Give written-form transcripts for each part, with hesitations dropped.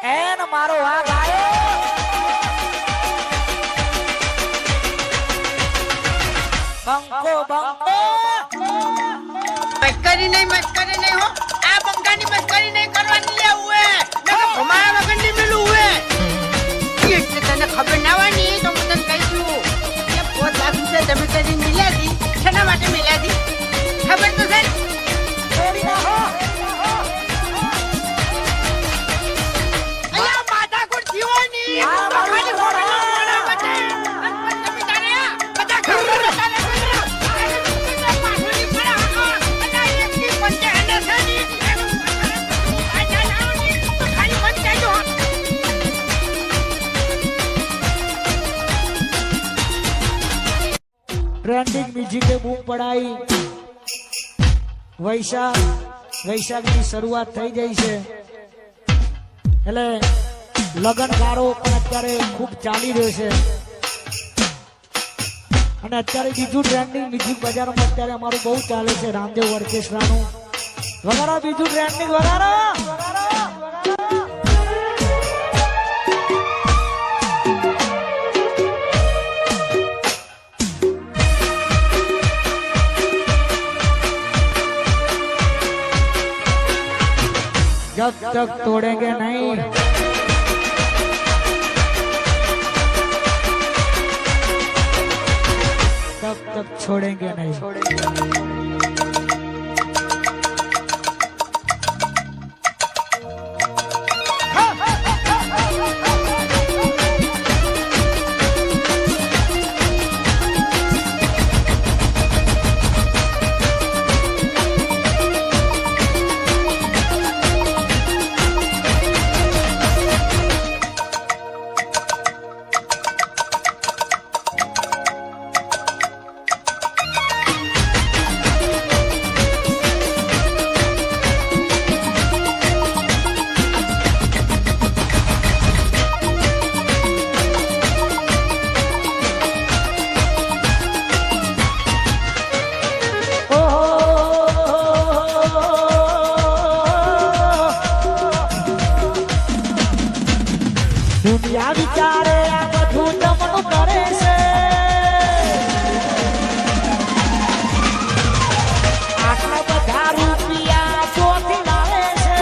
N મારો વાઘ આયો બંકો બંકો મસ્કરી નહીં હો આ બંકાની મસ્કરી નહીં કરવાની લે હુએ નકે ભમારા વગરની મેલું હુએ એટલે તને ખબર ના હોય ને તો હું તને કહી દઉં કે 5 લાખ રૂપિયા તમે કરી મિલ્યા દી શેના માટે મિલ્યા દી ખબર તો છે છોડી નાખો અલ્યા માતા કોણ જીવોની આ મારી ખાલી ट्रेंडिंग म्यूजिक पे बूम पड़ाई वैशाखની શરૂઆત થઈ ગઈ છે એટલે લગનગારો પણ અત્યારે ખૂબ ચાલી રહ્યો છે અને અત્યારે બીજું ટ્રેન્ડિંગ મ્યુઝિક બજારમાં અત્યારે અમારું બહુ ચાલે છે રામદેવ ઓર્કેસ્ટ્રાનું વગાડો બીજું ટ્રેન્ડિંગ વગાડો जब तक तोड़ेंगे नहीं तब तक छोड़ेंगे नहीं दुनिया विचारे आ બધું તમનું કરે છે આટલા બધા રૂપિયા ચોથી લાવે છે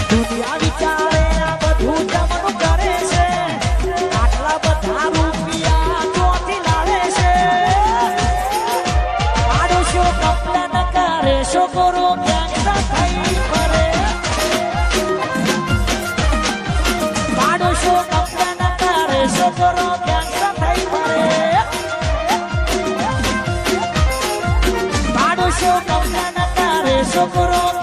દુનિયા વિચારે આ બધું તમનું કરે છે આટલા બધા રૂપિયા ચોથી લાવે છે આડોશો કપડા ન કરે છોકરો ગેંગસ્ટર થઈ ફરે છોકરો ગેંગસ્ટર થઈ ફરે પાડોશો કપડા ન કરે છોકરો